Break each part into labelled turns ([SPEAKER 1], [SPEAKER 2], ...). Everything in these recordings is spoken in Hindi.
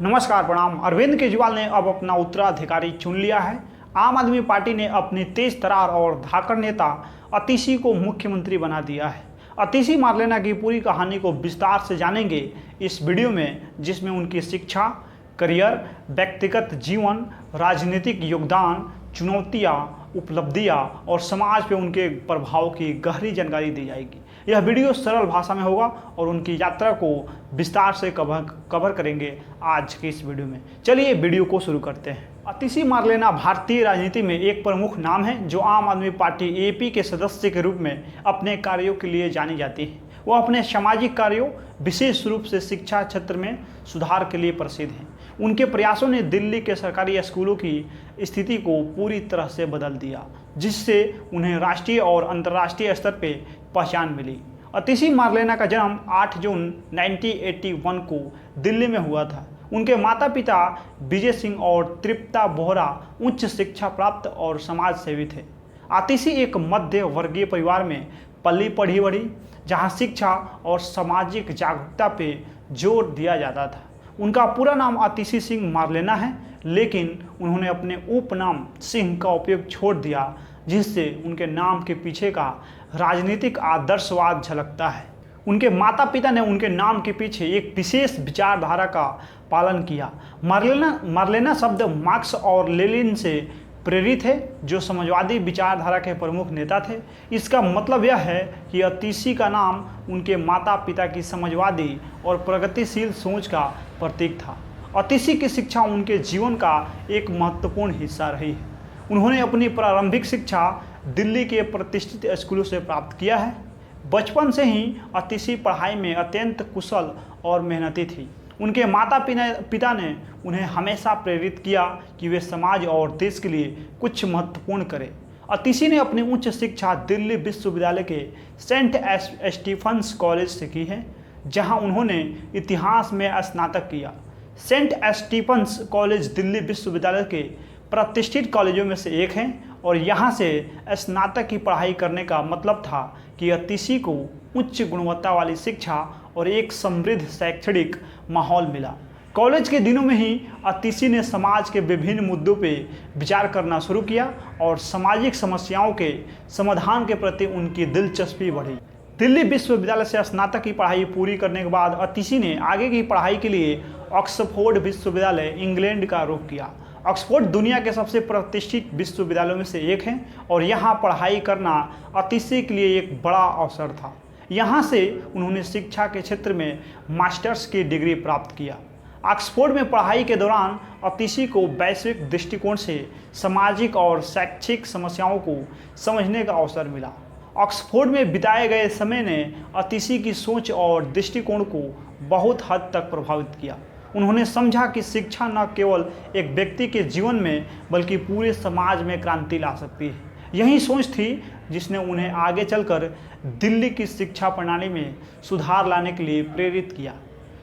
[SPEAKER 1] नमस्कार प्रणाम। अरविंद केजरीवाल ने अब अपना उत्तराधिकारी चुन लिया है। आम आदमी पार्टी ने अपने तेज तर्रार और धाकड़ नेता अतिशी को मुख्यमंत्री बना दिया है। अतिशी मारलेना की पूरी कहानी को विस्तार से जानेंगे इस वीडियो में, जिसमें उनकी शिक्षा, करियर, व्यक्तिगत जीवन, राजनीतिक योगदान, चुनौतियां, उपलब्धियां और समाज पे उनके प्रभाव की गहरी जानकारी दी जाएगी। यह वीडियो सरल भाषा में होगा और उनकी यात्रा को विस्तार से कवर करेंगे आज के इस वीडियो में। चलिए वीडियो को शुरू करते हैं। अतिशी मारलेना भारतीय राजनीति में एक प्रमुख नाम है जो आम आदमी पार्टी एपी के सदस्य के रूप में अपने कार्यों के लिए जानी जाती है। वो अपने सामाजिक कार्यों, विशेष रूप से शिक्षा क्षेत्र में सुधार के लिए प्रसिद्ध हैं। उनके प्रयासों ने दिल्ली के सरकारी स्कूलों की स्थिति को पूरी तरह से बदल दिया, जिससे उन्हें राष्ट्रीय और अंतर्राष्ट्रीय स्तर पर पहचान मिली। अतिशी मारलेना का जन्म 8 जून 1981 को दिल्ली में हुआ था। उनके माता पिता विजय सिंह और तृप्ता बोहरा उच्च शिक्षा प्राप्त और समाज सेवी थे। अतिशी एक मध्य वर्गीय परिवार में पली पढ़ी बढ़ी, जहां शिक्षा और सामाजिक जागरूकता पे जोर दिया जाता था। उनका पूरा नाम अतिशी सिंह मारलेना है, लेकिन उन्होंने अपने उपनाम सिंह का उपयोग छोड़ दिया, जिससे उनके नाम के पीछे का राजनीतिक आदर्शवाद झलकता है। उनके माता पिता ने उनके नाम के पीछे एक विशेष विचारधारा का पालन किया। मारलेना शब्द मार्क्स और लेनिन से प्रेरित है, जो समाजवादी विचारधारा के प्रमुख नेता थे। इसका मतलब यह है कि अतिशी का नाम उनके माता पिता की समाजवादी और प्रगतिशील सोच का प्रतीक था। अतिशी की शिक्षा उनके जीवन का एक महत्वपूर्ण हिस्सा रही है। उन्होंने अपनी प्रारंभिक शिक्षा दिल्ली के प्रतिष्ठित स्कूलों से प्राप्त किया है। बचपन से ही अतिशी पढ़ाई में अत्यंत कुशल और मेहनती थी। उनके माता पिता ने उन्हें हमेशा प्रेरित किया कि वे समाज और देश के लिए कुछ महत्वपूर्ण करें। अतिशी ने अपनी उच्च शिक्षा दिल्ली विश्वविद्यालय के सेंट स्टीफन्स कॉलेज से की है, जहां उन्होंने इतिहास में स्नातक किया। सेंट स्टीफन्स कॉलेज दिल्ली विश्वविद्यालय के प्रतिष्ठित कॉलेजों में से एक है और यहाँ से स्नातक की पढ़ाई करने का मतलब था कि अतिशी को उच्च गुणवत्ता वाली शिक्षा और एक समृद्ध शैक्षणिक माहौल मिला। कॉलेज के दिनों में ही अतिशी ने समाज के विभिन्न मुद्दों पे विचार करना शुरू किया और सामाजिक समस्याओं के समाधान के प्रति उनकी दिलचस्पी बढ़ी। दिल्ली विश्वविद्यालय से स्नातक की पढ़ाई पूरी करने के बाद अतिशी ने आगे की पढ़ाई के लिए ऑक्सफोर्ड विश्वविद्यालय इंग्लैंड का रुख किया। ऑक्सफोर्ड दुनिया के सबसे प्रतिष्ठित विश्वविद्यालयों में से एक है और यहाँ पढ़ाई करना अतिशी के लिए एक बड़ा अवसर था। यहाँ से उन्होंने शिक्षा के क्षेत्र में मास्टर्स की डिग्री प्राप्त किया। ऑक्सफोर्ड में पढ़ाई के दौरान अतिशी को वैश्विक दृष्टिकोण से सामाजिक और शैक्षिक समस्याओं को समझने का अवसर मिला। ऑक्सफोर्ड में बिताए गए समय ने अतिशी की सोच और दृष्टिकोण को बहुत हद तक प्रभावित किया। उन्होंने समझा कि शिक्षा न केवल एक व्यक्ति के जीवन में बल्कि पूरे समाज में क्रांति ला सकती है। यही सोच थी जिसने उन्हें आगे चलकर दिल्ली की शिक्षा प्रणाली में सुधार लाने के लिए प्रेरित किया।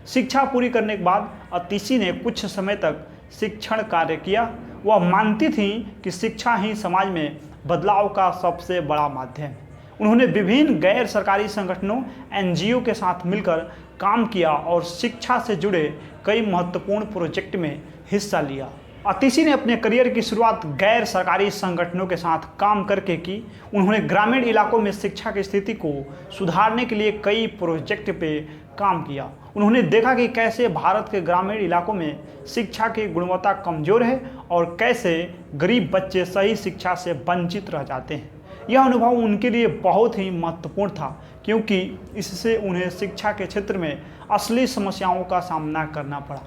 [SPEAKER 1] शिक्षा पूरी करने के बाद अतिशी ने कुछ समय तक शिक्षण कार्य किया। वह मानती थी कि शिक्षा ही समाज में बदलाव का सबसे बड़ा माध्यम है। उन्होंने विभिन्न गैर सरकारी संगठनों एनजीओ के साथ मिलकर काम किया और शिक्षा से जुड़े कई महत्वपूर्ण प्रोजेक्ट में हिस्सा लिया। अतिशी ने अपने करियर की शुरुआत गैर सरकारी संगठनों के साथ काम करके की। उन्होंने ग्रामीण इलाकों में शिक्षा की स्थिति को सुधारने के लिए कई प्रोजेक्ट पे काम किया। उन्होंने देखा कि कैसे भारत के ग्रामीण इलाकों में शिक्षा की गुणवत्ता कमज़ोर है और कैसे गरीब बच्चे सही शिक्षा से वंचित रह जाते हैं। यह अनुभव उनके लिए बहुत ही महत्वपूर्ण था, क्योंकि इससे उन्हें शिक्षा के क्षेत्र में असली समस्याओं का सामना करना पड़ा।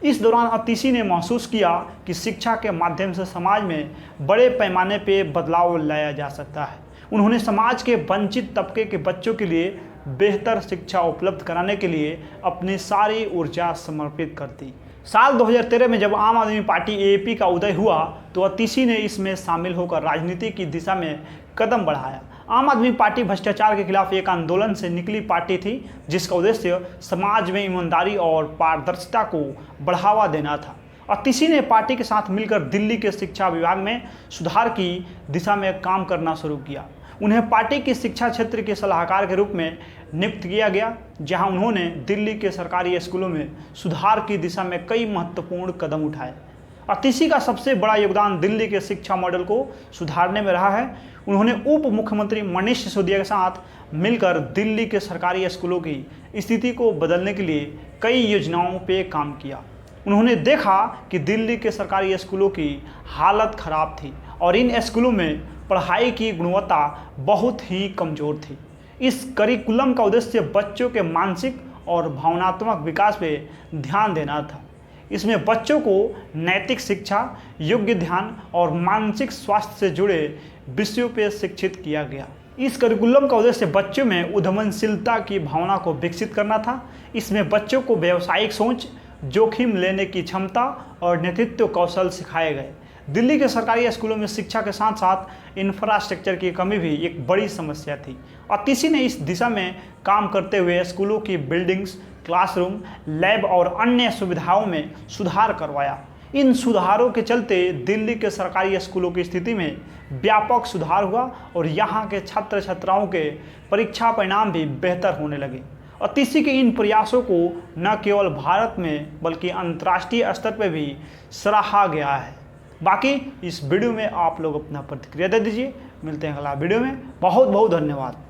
[SPEAKER 1] इस दौरान अतिशी ने महसूस किया कि शिक्षा के माध्यम से समाज में बड़े पैमाने पर बदलाव लाया जा सकता है। उन्होंने समाज के वंचित तबके के बच्चों के लिए बेहतर शिक्षा उपलब्ध कराने के लिए अपनी सारी ऊर्जा समर्पित कर दी। साल 2013 में जब आम आदमी पार्टी एपी का उदय हुआ तो अतिशी ने इसमें शामिल होकर राजनीति की दिशा में कदम बढ़ाया। आम आदमी पार्टी भ्रष्टाचार के खिलाफ एक आंदोलन से निकली पार्टी थी, जिसका उद्देश्य समाज में ईमानदारी और पारदर्शिता को बढ़ावा देना था। अतिशी ने पार्टी के साथ मिलकर दिल्ली के शिक्षा विभाग में सुधार की दिशा में काम करना शुरू किया। उन्हें पार्टी की शिक्षा क्षेत्र के सलाहकार के रूप में नियुक्त किया गया, जहां उन्होंने दिल्ली के सरकारी स्कूलों में सुधार की दिशा में कई महत्वपूर्ण कदम उठाए। अतिशी का सबसे बड़ा योगदान दिल्ली के शिक्षा मॉडल को सुधारने में रहा है। उन्होंने उप मुख्यमंत्री मनीष सिसोदिया के साथ मिलकर दिल्ली के सरकारी स्कूलों की स्थिति को बदलने के लिए कई योजनाओं पर काम किया। उन्होंने देखा कि दिल्ली के सरकारी स्कूलों की हालत खराब थी और इन स्कूलों में पढ़ाई की गुणवत्ता बहुत ही कमज़ोर थी। इस करिकुलम का उद्देश्य बच्चों के मानसिक और भावनात्मक विकास पे ध्यान देना था। इसमें बच्चों को नैतिक शिक्षा, योग्य ध्यान और मानसिक स्वास्थ्य से जुड़े विषयों पर शिक्षित किया गया। इस करिकुलम का उद्देश्य बच्चों में उद्यमशीलता की भावना को विकसित करना था। इसमें बच्चों को व्यावसायिक सोच, जोखिम लेने की क्षमता और नेतृत्व कौशल सिखाए गए। दिल्ली के सरकारी स्कूलों में शिक्षा के साथ साथ इंफ्रास्ट्रक्चर की कमी भी एक बड़ी समस्या थी। अतिशी ने इस दिशा में काम करते हुए स्कूलों की बिल्डिंग्स, क्लासरूम, लैब और अन्य सुविधाओं में सुधार करवाया। इन सुधारों के चलते दिल्ली के सरकारी स्कूलों की स्थिति में व्यापक सुधार हुआ और यहाँ के छात्र छात्राओं के परीक्षा परिणाम भी बेहतर होने लगे। अतिशी के इन प्रयासों को न केवल भारत में बल्कि अंतर्राष्ट्रीय स्तर पर भी सराहा गया है। बाकी इस वीडियो में आप लोग अपना प्रतिक्रिया दे दीजिए। मिलते हैं अगला वीडियो में। बहुत बहुत धन्यवाद।